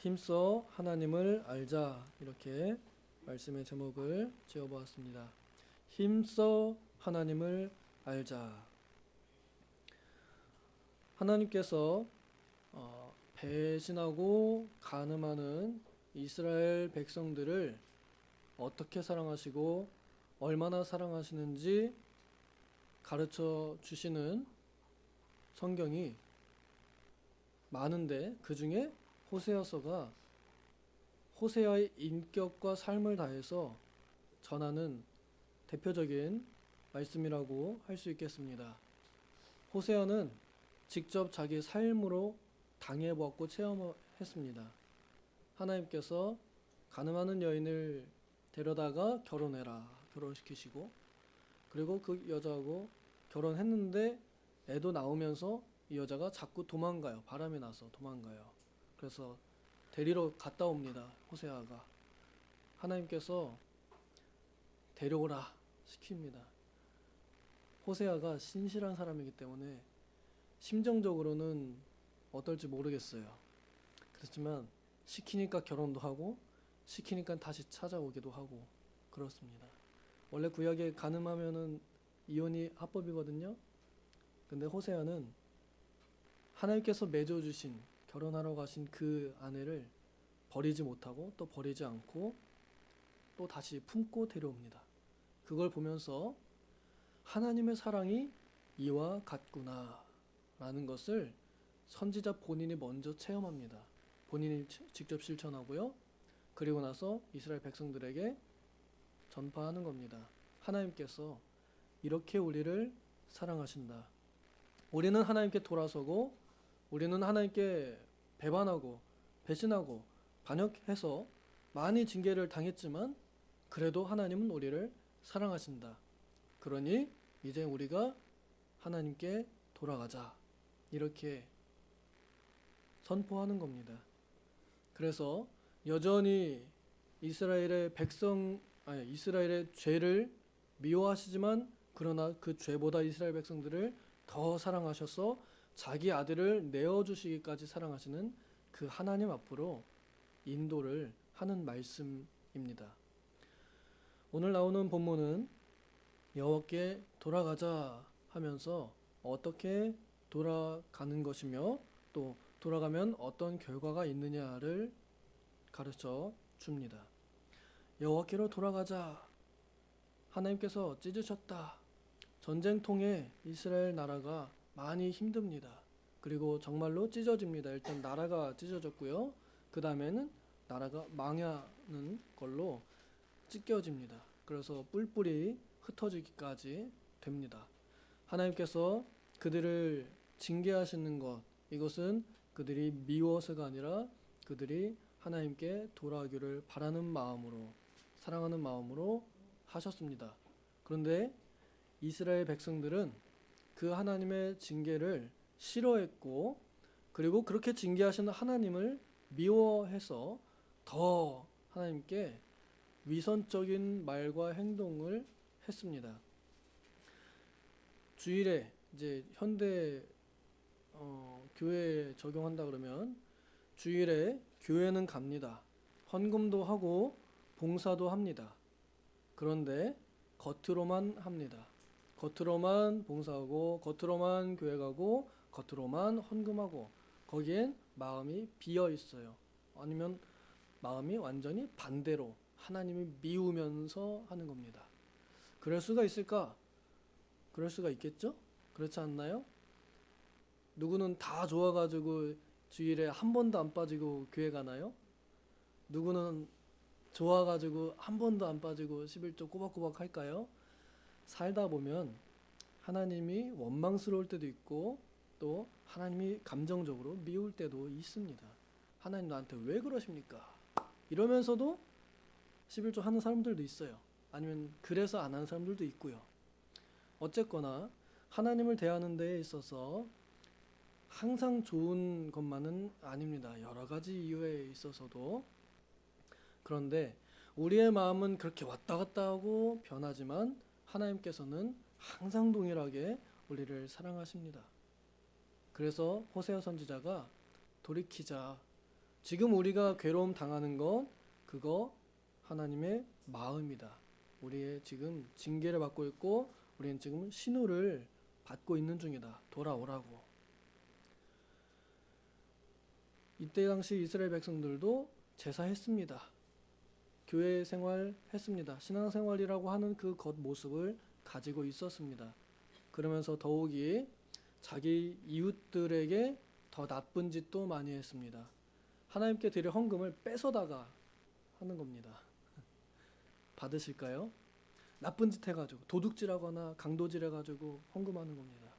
힘써 하나님을 알자, 이렇게 말씀의 제목을 지어보았습니다. 힘써 하나님을 알자. 하나님께서 배신하고 간음하는 이스라엘 백성들을 어떻게 사랑하시고 얼마나 사랑하시는지 가르쳐 주시는 성경이 많은데, 그 중에 호세아서가 호세아의 인격과 삶을 다해서 전하는 대표적인 말씀이라고 할 수 있겠습니다. 호세아는 직접 자기 삶으로 당해보았고 체험했습니다. 하나님께서 가늠하는 여인을 데려다가 결혼시키시고, 그리고 그 여자하고 결혼했는데 애도 나오면서 이 여자가 자꾸 도망가요. 바람이 나서 도망가요. 그래서 데리러 갔다 옵니다. 호세아가. 하나님께서 데려오라 시킵니다. 호세아가 신실한 사람이기 때문에 심정적으로는 어떨지 모르겠어요. 그렇지만 시키니까 결혼도 하고 시키니까 다시 찾아오기도 하고 그렇습니다. 원래 구약에 간음하면은 이혼이 합법이거든요. 근데 호세아는 하나님께서 맺어주신, 결혼하러 가신 그 아내를 버리지 못하고 또 버리지 않고 또 다시 품고 데려옵니다. 그걸 보면서 하나님의 사랑이 이와 같구나 라는 것을 선지자 본인이 먼저 체험합니다. 본인이 직접 실천하고요. 그리고 나서 이스라엘 백성들에게 전파하는 겁니다. 하나님께서 이렇게 우리를 사랑하신다. 우리는 하나님께 돌아서고 우리는 하나님께 배반하고 배신하고 반역해서 많이 징계를 당했지만 그래도 하나님은 우리를 사랑하신다. 그러니 이제 우리가 하나님께 돌아가자. 이렇게 선포하는 겁니다. 그래서 여전히 이스라엘의 죄를 미워하시지만 그러나 그 죄보다 이스라엘 백성들을 더 사랑하셔서 자기 아들을 내어주시기까지 사랑하시는 그 하나님 앞으로 인도를 하는 말씀입니다. 오늘 나오는 본문은 여호와께 돌아가자 하면서 어떻게 돌아가는 것이며 또 돌아가면 어떤 결과가 있느냐를 가르쳐 줍니다. 여호와께로 돌아가자. 하나님께서 찢으셨다. 전쟁통에 이스라엘 나라가 많이 힘듭니다. 그리고 정말로 찢어집니다. 일단 나라가 찢어졌고요. 그 다음에는 나라가 망하는 걸로 찢겨집니다. 그래서 뿔뿔이 흩어지기까지 됩니다. 하나님께서 그들을 징계하시는 것, 이것은 그들이 미워서가 아니라 그들이 하나님께 돌아가기를 바라는 마음으로, 사랑하는 마음으로 하셨습니다. 그런데 이스라엘 백성들은 그 하나님의 징계를 싫어했고, 그리고 그렇게 징계하시는 하나님을 미워해서 더 하나님께 위선적인 말과 행동을 했습니다. 주일에 이제 현대 교회에 적용한다 그러면 주일에 교회는 갑니다. 헌금도 하고 봉사도 합니다. 그런데 겉으로만 합니다. 겉으로만 봉사하고 겉으로만 교회 가고 겉으로만 헌금하고 거기엔 마음이 비어 있어요. 아니면 마음이 완전히 반대로 하나님이 미우면서 하는 겁니다. 그럴 수가 있을까? 그럴 수가 있겠죠? 그렇지 않나요? 누구는 다 좋아가지고 주일에 한 번도 안 빠지고 교회 가나요? 누구는 좋아가지고 한 번도 안 빠지고 11조 꼬박꼬박 할까요? 살다 보면 하나님이 원망스러울 때도 있고 또 하나님이 감정적으로 미울 때도 있습니다. 하나님 나한테 왜 그러십니까? 이러면서도 11조 하는 사람들도 있어요. 아니면 그래서 안 하는 사람들도 있고요. 어쨌거나 하나님을 대하는 데에 있어서 항상 좋은 것만은 아닙니다. 여러 가지 이유에 있어서도. 그런데 우리의 마음은 그렇게 왔다 갔다 하고 변하지만 하나님께서는 항상 동일하게 우리를 사랑하십니다. 그래서 호세아 선지자가 돌이키자, 지금 우리가 괴로움 당하는 건 그거 하나님의 마음이다. 우리의 지금 징계를 받고 있고 우리는 지금 신호를 받고 있는 중이다. 돌아오라고. 이때 당시 이스라엘 백성들도 제사했습니다. 교회 생활했습니다. 신앙생활이라고 하는 그 겉모습을 가지고 있었습니다. 그러면서 더욱이 자기 이웃들에게 더 나쁜 짓도 많이 했습니다. 하나님께 드릴 헌금을 뺏어다가 하는 겁니다. 받으실까요? 나쁜 짓 해가지고 도둑질하거나 강도질해가지고 헌금하는 겁니다.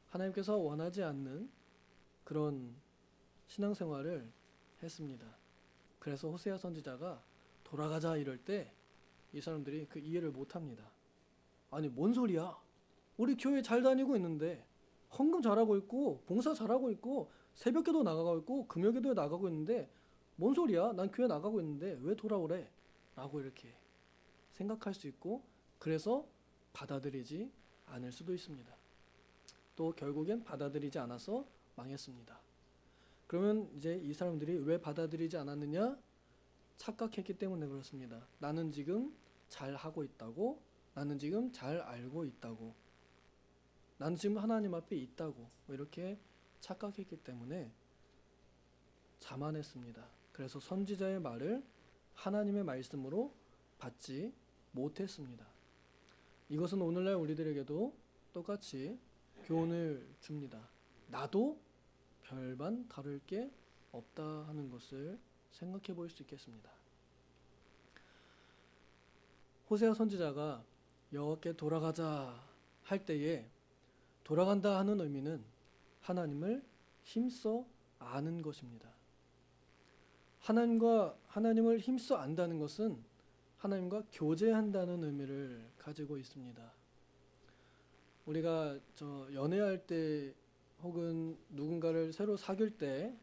하나님께서 원하지 않는 그런 신앙생활을 했습니다. 그래서 호세아 선지자가 돌아가자 이럴 때 이 사람들이 그 이해를 못합니다. 아니 뭔 소리야? 우리 교회 잘 다니고 있는데 헌금 잘하고 있고 봉사 잘하고 있고 새벽기도 나가고 있고 금요기도에 나가고 있는데 뭔 소리야? 난 교회 나가고 있는데 왜 돌아오래? 라고 이렇게 생각할 수 있고 그래서 받아들이지 않을 수도 있습니다. 또 결국엔 받아들이지 않아서 망했습니다. 그러면 이제 이 사람들이 왜 받아들이지 않았느냐? 착각했기 때문에 그렇습니다. 나는 지금 잘 하고 있다고, 나는 지금 잘 알고 있다고, 나는 지금 하나님 앞에 있다고 이렇게 착각했기 때문에 자만했습니다. 그래서 선지자의 말을 하나님의 말씀으로 받지 못했습니다. 이것은 오늘날 우리들에게도 똑같이 교훈을 줍니다. 나도 별반 다를 게 없다 하는 것을 생각해 볼 수 있겠습니다. 호세아 선지자가 여호와께 돌아가자 할 때에 돌아간다 하는 의미는 하나님을 힘써 아는 것입니다. 하나님을 힘써 안다는 것은 하나님과 교제한다는 의미를 가지고 있습니다. 우리가 연애할 때 혹은 누군가를 새로 사귈 때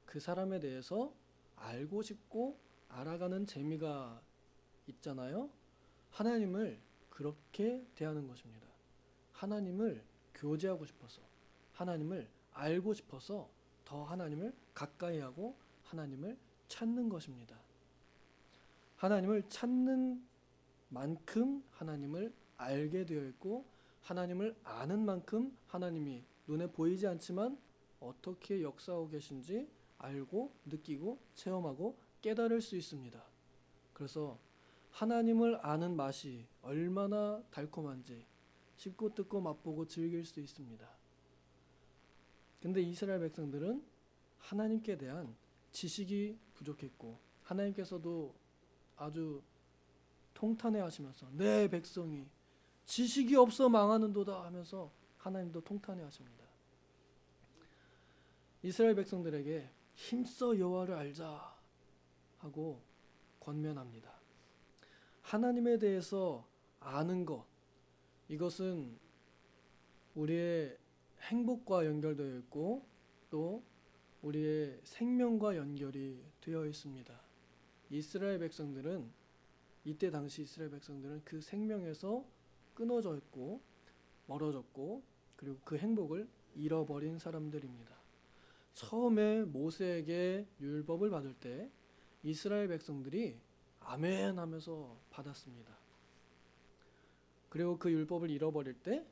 그 사람에 대해서 알고 싶고 알아가는 재미가 있잖아요. 하나님을 그렇게 대하는 것입니다. 하나님을 교제하고 싶어서, 하나님을 알고 싶어서 더 하나님을 가까이 하고 하나님을 찾는 것입니다. 하나님을 찾는 만큼 하나님을 알게 되어 있고 하나님을 아는 만큼 하나님이 눈에 보이지 않지만 어떻게 역사하고 계신지 알고 느끼고 체험하고 깨달을 수 있습니다. 그래서 하나님을 아는 맛이 얼마나 달콤한지 씹고 뜯고 맛보고 즐길 수 있습니다. 근데 이스라엘 백성들은 하나님께 대한 지식이 부족했고 하나님께서도 아주 통탄해 하시면서 내 백성이 지식이 없어 망하는도다 하면서 하나님도 통탄해 하십니다. 이스라엘 백성들에게 힘써 여호와를 알자 하고 권면합니다. 하나님에 대해서 아는 것, 이것은 우리의 행복과 연결되어 있고 또 우리의 생명과 연결이 되어 있습니다. 이스라엘 백성들은 이때 당시 이스라엘 백성들은 그 생명에서 끊어져 있고 멀어졌고 그리고 그 행복을 잃어버린 사람들입니다. 처음에 모세에게 율법을 받을 때 이스라엘 백성들이 아멘 하면서 받았습니다. 그리고 그 율법을 잃어버릴 때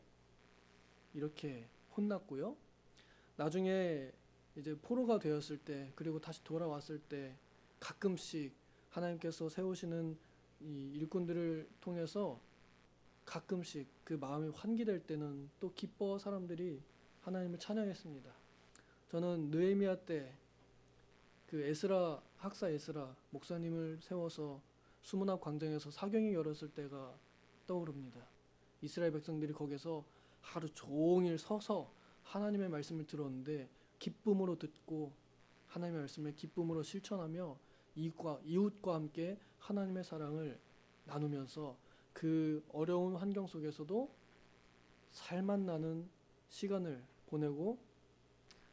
이렇게 혼났고요. 나중에 이제 포로가 되었을 때 그리고 다시 돌아왔을 때 가끔씩 하나님께서 세우시는 이 일꾼들을 통해서 가끔씩 그 마음이 환기될 때는 또 기뻐 사람들이 하나님을 찬양했습니다. 저는 느헤미야 때 그 에스라 학사 에스라 목사님을 세워서 수문학 광장에서 사경이 열었을 때가 떠오릅니다. 이스라엘 백성들이 거기서 하루 종일 서서 하나님의 말씀을 들었는데 기쁨으로 듣고 하나님의 말씀을 기쁨으로 실천하며 이웃과 함께 하나님의 사랑을 나누면서 그 어려운 환경 속에서도 살맛 나는 시간을 보내고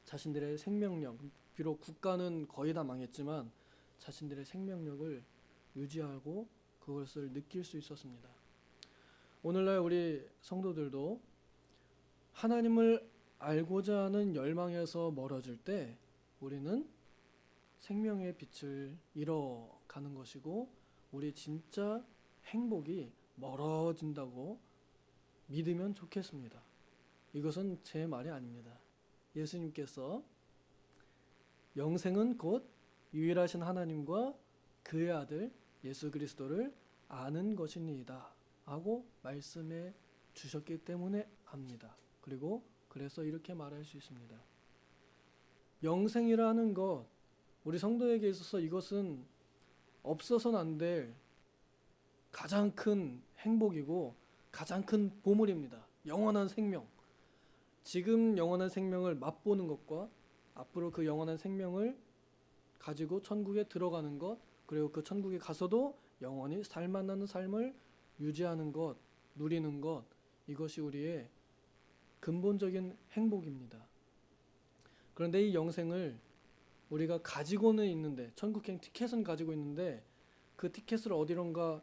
자신들의 생명력, 비록 국가는 거의 다 망했지만 자신들의 생명력을 유지하고 그것을 느낄 수 있었습니다. 오늘날 우리 성도들도 하나님을 알고자 하는 열망에서 멀어질 때 우리는 생명의 빛을 잃어가는 것이고 우리 진짜 행복이 멀어진다고 믿으면 좋겠습니다. 이것은 제 말이 아닙니다. 예수님께서 영생은 곧 유일하신 하나님과 그의 아들 예수 그리스도를 아는 것이니이다 하고 말씀해 주셨기 때문에 압니다. 그리고 그래서 이렇게 말할 수 있습니다. 영생이라는 것, 우리 성도에게 있어서 이것은 없어서는 안 될 가장 큰 행복이고 가장 큰 보물입니다. 영원한 생명. 지금 영원한 생명을 맛보는 것과 앞으로 그 영원한 생명을 가지고 천국에 들어가는 것, 그리고 그 천국에 가서도 영원히 살만하는 삶을 유지하는 것, 누리는 것, 이것이 우리의 근본적인 행복입니다. 그런데 이 영생을 우리가 가지고는 있는데, 천국행 티켓은 가지고 있는데 그 티켓을 어디론가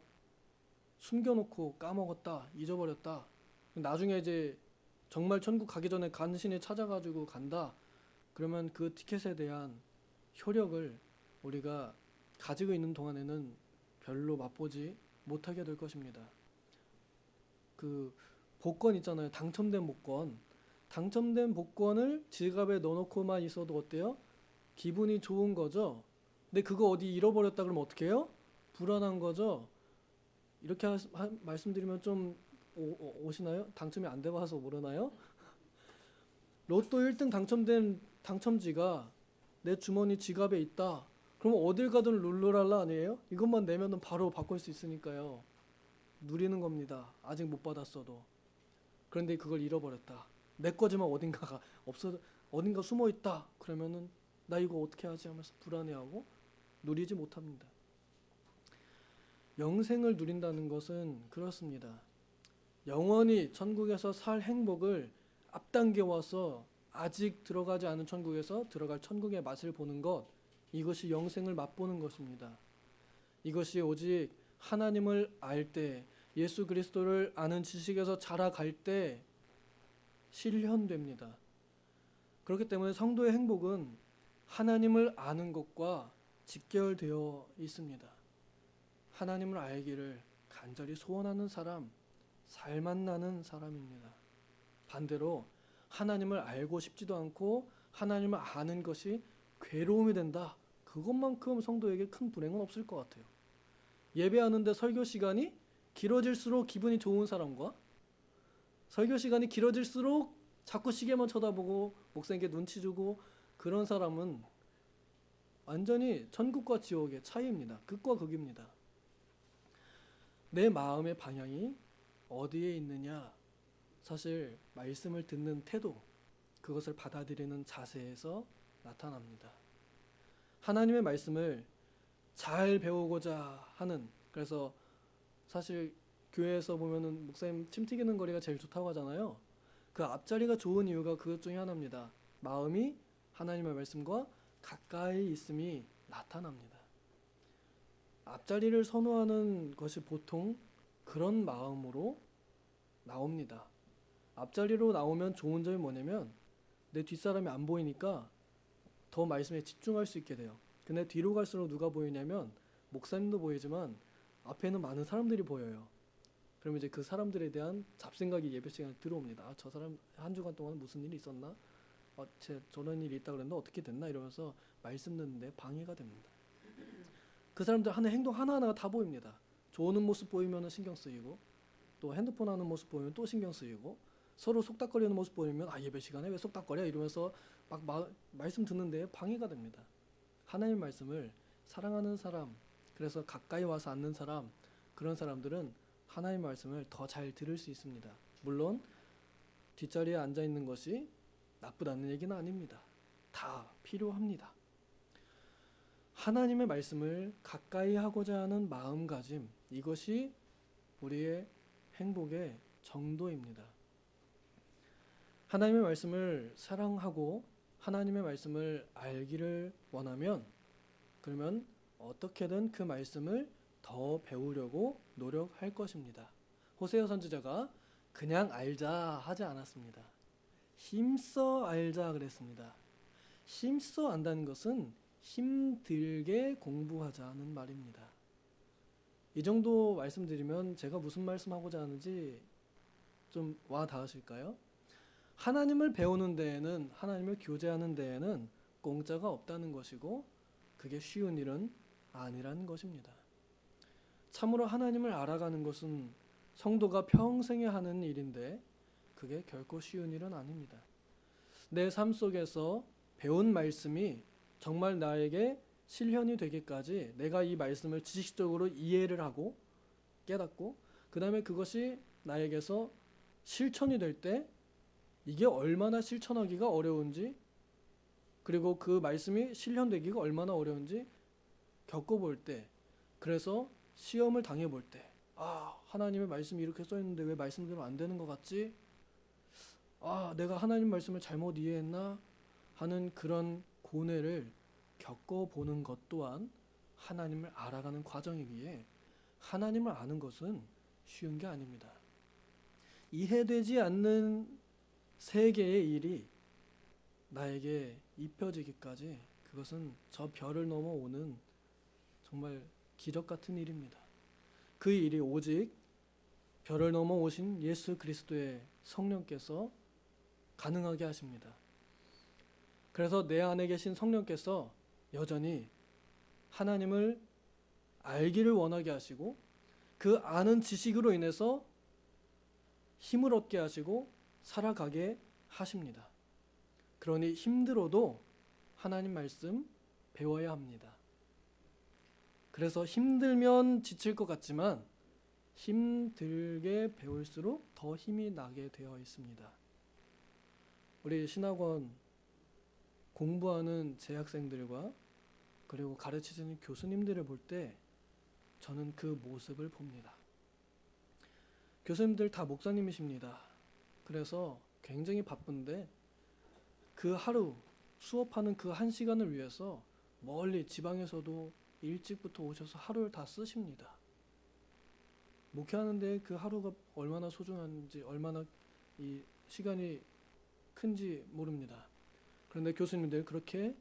숨겨놓고 까먹었다, 잊어버렸다. 나중에 이제 정말 천국 가기 전에 간신히 찾아가지고 간다. 그러면 그 티켓에 대한 효력을 우리가 가지고 있는 동안에는 별로 맛보지 못하게 될 것입니다. 그 복권 있잖아요. 당첨된 복권. 당첨된 복권을 지갑에 넣어놓고만 있어도 어때요? 기분이 좋은 거죠. 근데 그거 어디 잃어버렸다 그러면 어떻게 해요? 불안한 거죠. 이렇게 말씀드리면 좀 오시나요? 당첨이 안 돼봐서 모르나요? 로또 1등 당첨된 당첨지가 내 주머니 지갑에 있다. 그럼 어딜 가든 룰루랄라 아니에요? 이것만 내면은 바로 바꿀 수 있으니까요. 누리는 겁니다. 아직 못 받았어도. 그런데 그걸 잃어버렸다. 내 거지만 어딘가가 없어, 어딘가 숨어 있다. 그러면은 나 이거 어떻게 하지 하면서 불안해하고 누리지 못합니다. 영생을 누린다는 것은 그렇습니다. 영원히 천국에서 살 행복을 앞당겨 와서 아직 들어가지 않은 천국에서 들어갈 천국의 맛을 보는 것, 이것이 영생을 맛보는 것입니다. 이것이 오직 하나님을 알 때, 예수 그리스도를 아는 지식에서 자라갈 때 실현됩니다. 그렇기 때문에 성도의 행복은 하나님을 아는 것과 직결되어 있습니다. 하나님을 알기를 간절히 소원하는 사람, 살맛나는 사람입니다. 반대로 하나님을 알고 싶지도 않고 하나님을 아는 것이 괴로움이 된다. 그것만큼 성도에게 큰 불행은 없을 것 같아요. 예배하는데 설교 시간이 길어질수록 기분이 좋은 사람과 설교 시간이 길어질수록 자꾸 시계만 쳐다보고 목사님께 눈치 주고 그런 사람은 완전히 천국과 지옥의 차이입니다. 극과 극입니다. 내 마음의 방향이 어디에 있느냐? 사실 말씀을 듣는 태도, 그것을 받아들이는 자세에서 나타납니다. 하나님의 말씀을 잘 배우고자 하는, 그래서 사실 교회에서 보면은 목사님 침 튀기는 거리가 제일 좋다고 하잖아요. 그 앞자리가 좋은 이유가 그것 중에 하나입니다. 마음이 하나님의 말씀과 가까이 있음이 나타납니다. 앞자리를 선호하는 것이 보통 그런 마음으로 나옵니다. 앞자리로 나오면 좋은 점이 뭐냐면 내 뒷사람이 안 보이니까 더 말씀에 집중할 수 있게 돼요. 근데 뒤로 갈수록 누가 보이냐면 목사님도 보이지만 앞에는 많은 사람들이 보여요. 그러면 이제 그 사람들에 대한 잡생각이 예배 시간에 들어옵니다. 아, 저 사람 한 주간 동안 무슨 일이 있었나? 저런 일이 있다 그랬는데 어떻게 됐나? 이러면서 말씀 듣는데 방해가 됩니다. 그 사람들 하는 행동 하나하나가 다 보입니다. 좋은 모습 보이면 신경 쓰이고 또 핸드폰 하는 모습 보이면 또 신경 쓰이고 서로 속닥거리는 모습 보이면 예배 시간에 왜 속닥거려? 이러면서 말씀 듣는데 방해가 됩니다. 하나님 말씀을 사랑하는 사람, 그래서 가까이 와서 앉는 사람, 그런 사람들은 하나님 말씀을 더 잘 들을 수 있습니다. 물론 뒷자리에 앉아 있는 것이 나쁘다는 얘기는 아닙니다. 다 필요합니다. 하나님의 말씀을 가까이 하고자 하는 마음가짐, 이것이 우리의 행복의 정도입니다. 하나님의 말씀을 사랑하고 하나님의 말씀을 알기를 원하면 그러면 어떻게든 그 말씀을 더 배우려고 노력할 것입니다. 호세아 선지자가 그냥 알자 하지 않았습니다. 힘써 알자 그랬습니다. 힘써 안다는 것은 힘들게 공부하자는 말입니다. 이 정도 말씀드리면 제가 무슨 말씀하고자 하는지 좀 와 닿으실까요? 하나님을 배우는 데에는, 하나님을 교제하는 데에는 공짜가 없다는 것이고 그게 쉬운 일은 아니라는 것입니다. 참으로 하나님을 알아가는 것은 성도가 평생에 하는 일인데 그게 결코 쉬운 일은 아닙니다. 내 삶 속에서 배운 말씀이 정말 나에게 실현이 되기까지 내가 이 말씀을 지식적으로 이해를 하고 깨닫고 그 다음에 그것이 나에게서 실천이 될 때 이게 얼마나 실천하기가 어려운지 그리고 그 말씀이 실현되기가 얼마나 어려운지 겪어볼 때 그래서 시험을 당해볼 때 하나님의 말씀이 이렇게 써있는데 왜 말씀대로 안 되는 것 같지? 내가 하나님 말씀을 잘못 이해했나? 하는 그런 고뇌를 겪어보는 것 또한 하나님을 알아가는 과정이기에 하나님을 아는 것은 쉬운 게 아닙니다. 이해되지 않는 세계의 일이 나에게 입혀지기까지 그것은 저 별을 넘어오는 정말 기적 같은 일입니다. 그 일이 오직 별을 넘어오신 예수 그리스도의 성령께서 가능하게 하십니다. 그래서 내 안에 계신 성령께서 여전히 하나님을 알기를 원하게 하시고 그 아는 지식으로 인해서 힘을 얻게 하시고 살아가게 하십니다. 그러니 힘들어도 하나님 말씀 배워야 합니다. 그래서 힘들면 지칠 것 같지만 힘들게 배울수록 더 힘이 나게 되어 있습니다. 우리 신학원 공부하는 재학생들과 그리고 가르치시는 교수님들을 볼 때 저는 그 모습을 봅니다. 교수님들 다 목사님이십니다. 그래서 굉장히 바쁜데 그 하루 수업하는 그 한 시간을 위해서 멀리 지방에서도 일찍부터 오셔서 하루를 다 쓰십니다. 목회하는데 그 하루가 얼마나 소중한지 얼마나 이 시간이 큰지 모릅니다. 그런데 교수님들 그렇게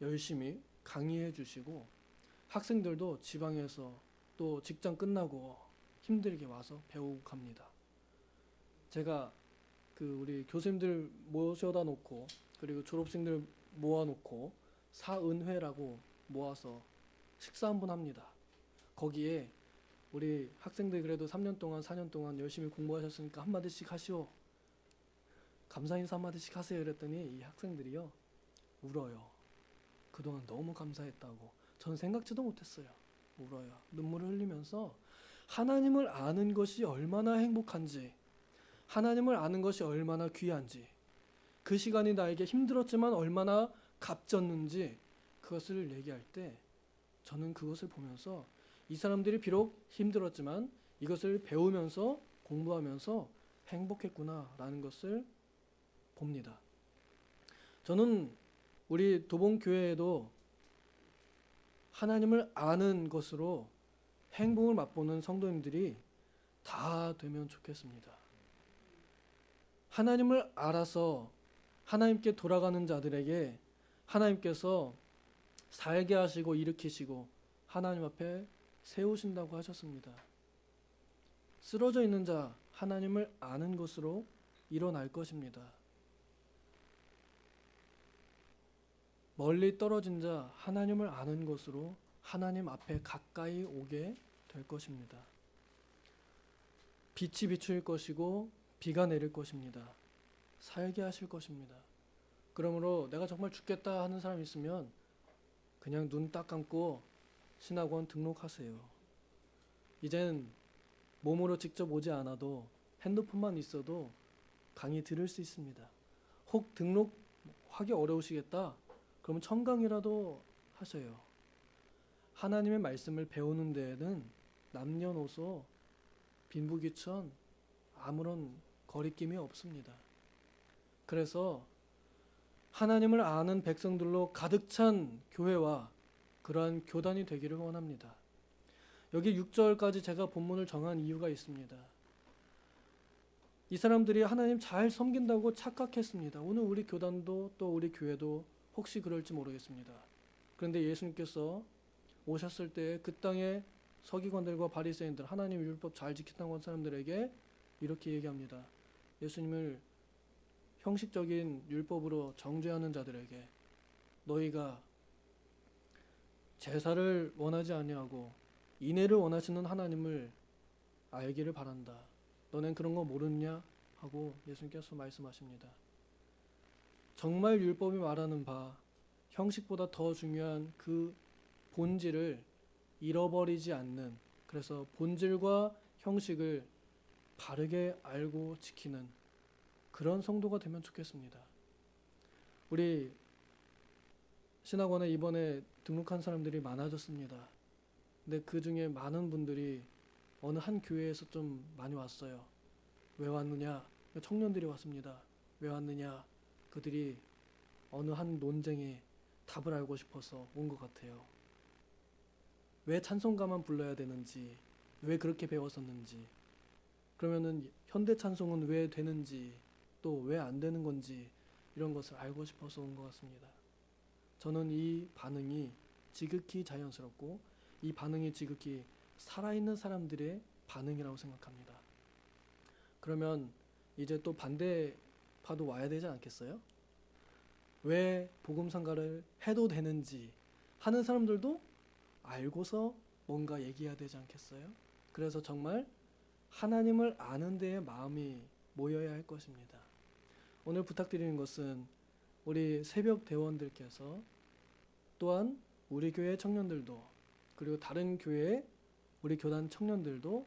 열심히 강의해 주시고 학생들도 지방에서 또 직장 끝나고 힘들게 와서 배우고 갑니다. 제가 우리 교수님들 모셔다 놓고 그리고 졸업생들 모아놓고 사은회라고 모아서 식사 한번 합니다. 거기에 우리 학생들 그래도 3년 동안 4년 동안 열심히 공부하셨으니까 한마디씩 하시오. 감사 인사 한마디씩 하세요. 이랬더니 이 학생들이요 울어요. 그동안 너무 감사했다고. 저는 생각지도 못했어요. 울어요. 눈물을 흘리면서 하나님을 아는 것이 얼마나 행복한지 하나님을 아는 것이 얼마나 귀한지 그 시간이 나에게 힘들었지만 얼마나 값졌는지 그것을 얘기할 때 저는 그것을 보면서 이 사람들이 비록 힘들었지만 이것을 배우면서 공부하면서 행복했구나라는 것을 봅니다. 저는 우리 도봉교회에도 하나님을 아는 것으로 행복을 맛보는 성도님들이 다 되면 좋겠습니다. 하나님을 알아서 하나님께 돌아가는 자들에게 하나님께서 살게 하시고 일으키시고 하나님 앞에 세우신다고 하셨습니다. 쓰러져 있는 자 하나님을 아는 것으로 일어날 것입니다. 멀리 떨어진 자 하나님을 아는 것으로 하나님 앞에 가까이 오게 될 것입니다. 빛이 비출 것이고 비가 내릴 것입니다. 살게 하실 것입니다. 그러므로 내가 정말 죽겠다 하는 사람 있으면 그냥 눈 딱 감고 신학원 등록하세요. 이젠 몸으로 직접 오지 않아도 핸드폰만 있어도 강의 들을 수 있습니다. 혹 등록하기 어려우시겠다? 그러면 청강이라도 하셔요. 하나님의 말씀을 배우는 데에는 남녀노소 빈부귀천 아무런 거리낌이 없습니다. 그래서 하나님을 아는 백성들로 가득 찬 교회와 그러한 교단이 되기를 원합니다. 여기 6절까지 제가 본문을 정한 이유가 있습니다. 이 사람들이 하나님 잘 섬긴다고 착각했습니다. 오늘 우리 교단도 또 우리 교회도 혹시 그럴지 모르겠습니다. 그런데 예수님께서 오셨을 때 그 땅의 서기관들과 바리새인들, 하나님 율법 잘 지키던 사람들에게 이렇게 얘기합니다. 예수님을 형식적인 율법으로 정죄하는 자들에게 너희가 제사를 원하지 아니하고 인애를 원하시는 하나님을 알기를 바란다. 너넨 그런 거 모르느냐? 하고 예수님께서 말씀하십니다. 정말 율법이 말하는 바 형식보다 더 중요한 그 본질을 잃어버리지 않는, 그래서 본질과 형식을 바르게 알고 지키는 그런 성도가 되면 좋겠습니다. 우리 신학원에 이번에 등록한 사람들이 많아졌습니다. 근데 그 중에 많은 분들이 어느 한 교회에서 좀 많이 왔어요. 왜 왔느냐? 청년들이 왔습니다. 왜 왔느냐? 그들이 어느 한 논쟁에 답을 알고 싶어서 온 것 같아요. 왜 찬송가만 불러야 되는지, 왜 그렇게 배웠었는지, 그러면은 현대 찬송은 왜 되는지, 또 왜 안 되는 건지 이런 것을 알고 싶어서 온 것 같습니다. 저는 이 반응이 지극히 자연스럽고 이 반응이 지극히 살아있는 사람들의 반응이라고 생각합니다. 그러면 이제 또 반대파도 와야 되지 않겠어요? 왜 복음상가를 해도 되는지 하는 사람들도 알고서 뭔가 얘기해야 되지 않겠어요? 그래서 정말 하나님을 아는 데에 마음이 모여야 할 것입니다. 오늘 부탁드리는 것은 우리 새벽 대원들께서 또한 우리 교회 청년들도 그리고 다른 교회 우리 교단 청년들도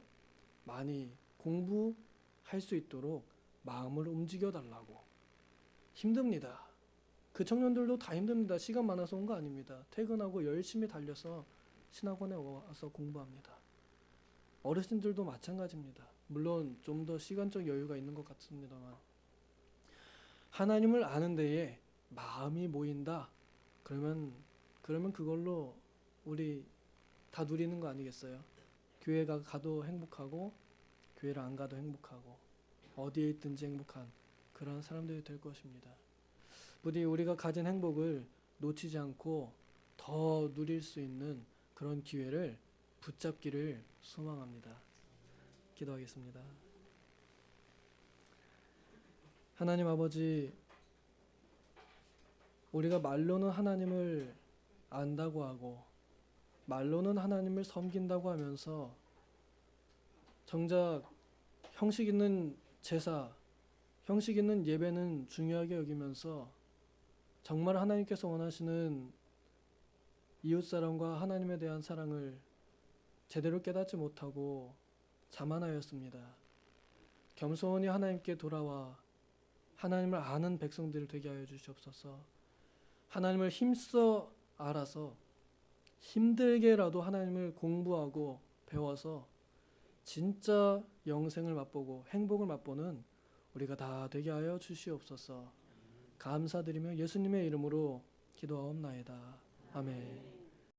많이 공부할 수 있도록 마음을 움직여 달라고. 힘듭니다. 그 청년들도 다 힘듭니다. 시간 많아서 온 거 아닙니다. 퇴근하고 열심히 달려서 신학원에 와서 공부합니다. 어르신들도 마찬가지입니다. 물론 좀 더 시간적 여유가 있는 것 같습니다만 하나님을 아는 데에 마음이 모인다. 그러면 그걸로 우리 다 누리는 거 아니겠어요? 교회가 가도 행복하고 교회를 안 가도 행복하고 어디에 있든지 행복한 그런 사람들이 될 것입니다. 부디 우리가 가진 행복을 놓치지 않고 더 누릴 수 있는 그런 기회를 붙잡기를 소망합니다. 기도하겠습니다. 하나님 아버지, 우리가 말로는 하나님을 안다고 하고 말로는 하나님을 섬긴다고 하면서 정작 형식 있는 제사, 형식 있는 예배는 중요하게 여기면서 정말 하나님께서 원하시는 이웃사랑과 하나님에 대한 사랑을 제대로 깨닫지 못하고 자만하였습니다. 겸손히 하나님께 돌아와 하나님을 아는 백성들 되게 하여 주시옵소서. 하나님을 힘써 알아서 힘들게라도 하나님을 공부하고 배워서 진짜 영생을 맛보고 행복을 맛보는 우리가 다 되게 하여 주시옵소서. 감사드리며 예수님의 이름으로 기도하옵나이다. 아멘.